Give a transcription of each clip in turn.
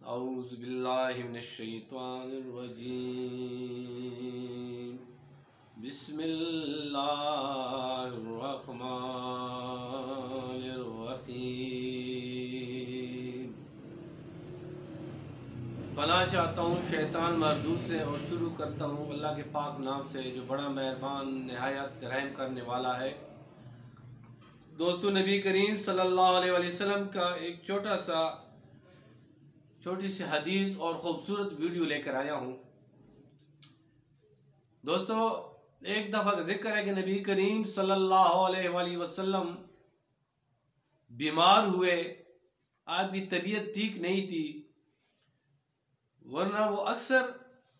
औज़ु बिल्लाहि मिनश्शैतानिर्रजीम। बिस्मिल्लाहिर्रहमानिर्रहीम। पनाह चाहता हूँ शैतान मरदूद से और शुरू करता हूँ अल्लाह के पाक नाम से जो बड़ा मेहरबान निहायत रहम करने वाला है। दोस्तों, नबी करीम सल्लल्लाहु अलैहि वसल्लम का एक छोटी सी हदीस और ख़ूबसूरत वीडियो लेकर आया हूँ। दोस्तों, एक दफ़ा का जिक्र है कि नबी करीम सल्लल्लाहु अलैहि वसल्लम बीमार हुए। आपकी तबीयत ठीक नहीं थी, वरना वो अक्सर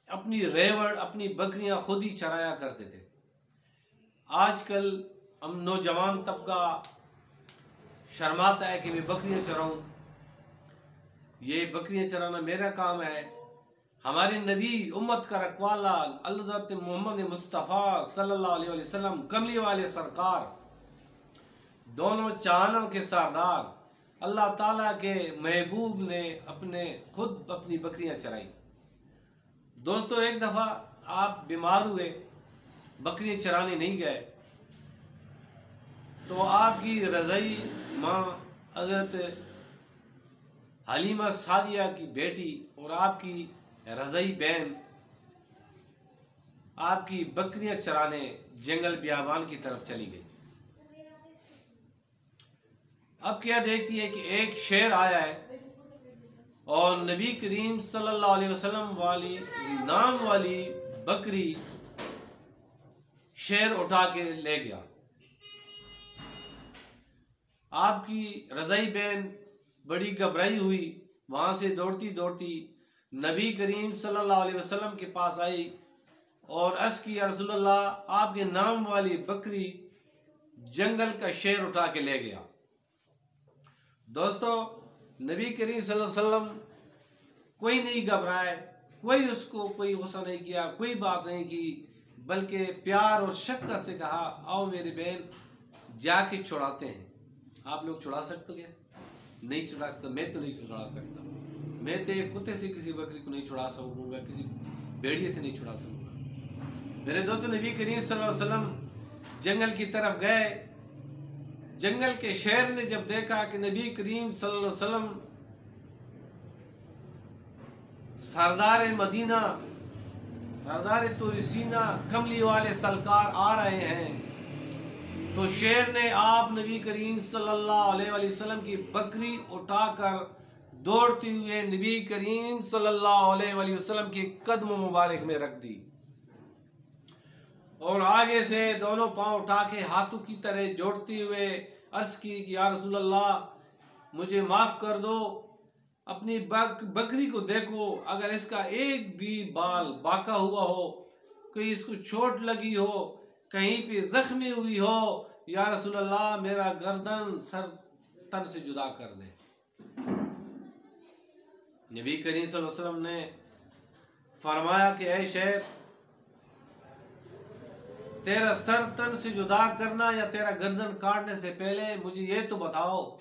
अपनी रेवड़ अपनी बकरियां खुद ही चराया करते थे। आजकल हम नौजवान तबका शर्माता है कि मैं बकरियां चराऊं। ये बकरियां चराना मेरा काम है। हमारे नबी उम्मत का रखवाला हज़रत मोहम्मद मुस्तफ़ा सल्लल्लाहु अलैहि वसल्लम कमली वाले सरकार, दोनों चानों के सरदार अल्लाह ताला के महबूब ने खुद अपनी बकरियां चराई। दोस्तों, एक दफ़ा आप बीमार हुए, बकरियां चराने नहीं गए, तो आपकी रज़ाई माँ हज़रत हलीमा सादिया की बेटी और आपकी रज़ाई बहन आपकी बकरियां चराने जंगल बियाबान की तरफ चली गई। अब क्या देखती है कि एक शेर आया है और नबी करीम सल्लल्लाहु अलैहि वसल्लम वाली नाम वाली बकरी शेर उठा के ले गया। आपकी रज़ाई बहन बड़ी घबराई हुई, वहां से दौड़ती दौड़ती नबी करीम सल्लल्लाहु अलैहि वसल्लम के पास आई और अर्ज़ की, या रसूलल्लाह, आपके नाम वाली बकरी जंगल का शेर उठा के ले गया। दोस्तों, नबी करीम सल्लल्लाहु अलैहि वसल्लम कोई नहीं घबराए, कोई गुस्सा नहीं किया, कोई बात नहीं की, बल्कि प्यार और शफ़क़त से कहा, आओ मेरी बहन जाके छुड़ाते हैं। आप लोग छुड़ा सकते हो क्या? नहीं छुड़ा सकता। मैं तो नहीं छुड़ा सकता। मैं तो एक कुत्ते से किसी बकरी को नहीं छुड़ा सकूंगा, किसी भेड़िए से नहीं छुड़ा सकूंगा। मेरे दोस्तों, नबी करीम सल्लल्लाहु अलैहि वसल्लम जंगल की तरफ गए। जंगल के शेर ने जब देखा कि नबी करीम सल्लल्लाहु अलैहि वसल्लम सरदार मदीना, सरदार तुरसीना, कमली वाले सलकार आ रहे हैं, तो शेर ने आप नबी करीम सल्लल्लाहु अलैहि वसल्लम की बकरी उठाकर दौड़ते हुए नबी करीम सल्लल्लाहु अलैहि वसल्लम के कदम मुबारक में रख दी और आगे से दोनों पांव उठा के हाथों की तरह जोड़ते हुए अर्ज की कि या रसूल अल्लाह, मुझे माफ कर दो। अपनी बकरी को देखो, अगर इसका एक भी बाल बाका हुआ हो, कहीं इसको चोट लगी हो, कहीं पे जख्मी हुई हो, या रसूल अल्लाह, मेरा गर्दन सर तन से जुदा कर दे। नबी करीम सल्लल्लाहु अलैहि वसल्लम ने फरमाया कि ऐ शेर, तेरा सर तन से जुदा करना या तेरा गर्दन काटने से पहले मुझे ये तो बताओ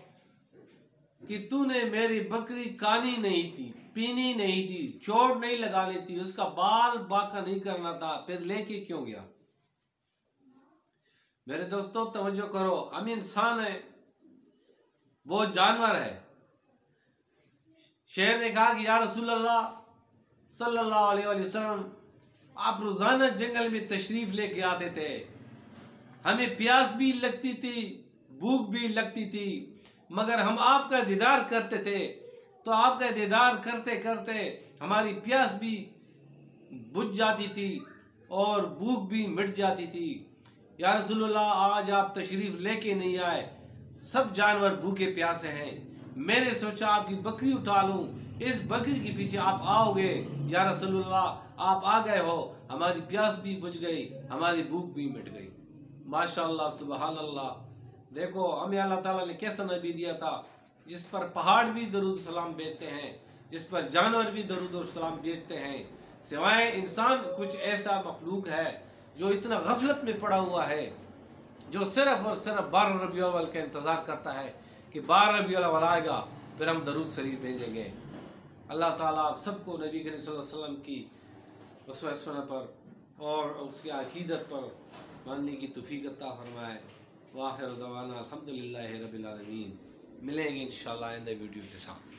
कि तूने मेरी बकरी कानी नहीं थी, पीनी नहीं थी, चोट नहीं लगानी थी, उसका बाल बाका नहीं करना था, फिर लेके क्यों गया? मेरे दोस्तों, तवज्जो करो, हम इंसान है, वो जानवर है। शेर ने कहा कि या रसूल अल्लाह सल्लल्लाहु अलैहि वसल्लम, आप रोजाना जंगल में तशरीफ लेके आते थे, हमें प्यास भी लगती थी, भूख भी लगती थी, मगर हम आपका दीदार करते थे, तो आपका दीदार करते करते हमारी प्यास भी बुझ जाती थी और भूख भी मिट जाती थी। या रसूलुल्लाह, आज आप तशरीफ लेके नहीं आए, सब जानवर भूखे प्यासे हैं, मैंने सोचा आपकी बकरी उठा लूं, इस बकरी के पीछे आप आओगे। या रसूलुल्लाह, आप आ गए हो, हमारी प्यास भी बुझ गई, हमारी भूख भी मिट गई। माशाअल्लाह, सुबहान अल्लाह। देखो, हमें अल्लाह ताला ने कैसा नबी दिया था, जिस पर पहाड़ भी दरूद सलाम भेजते हैं, जिस पर जानवर भी दरूद सलाम भेजते हैं। सिवाय इंसान कुछ ऐसा मखलूक है जो इतना गफलत में पड़ा हुआ है, जो सिर्फ और सिर्फ 12 रबीउल अव्वल का इंतज़ार करता है कि 12 रबीउल अव्वल आएगा, फिर हम दरूद शरीफ भेजेंगे। अल्लाह ताला आप सबको नबी करीम सल्लल्लाहु अलैहि वसल्लम की उसवा सुन्नत पर और उसकी अकीदत पर मानने की तौफीक अता फरमाए। वाखिर दवाना अल्हम्दुलिल्लाहि रब्बिल आलमीन। मिलेंगे इंशाअल्लाह आइंदा वीडियो के साथ।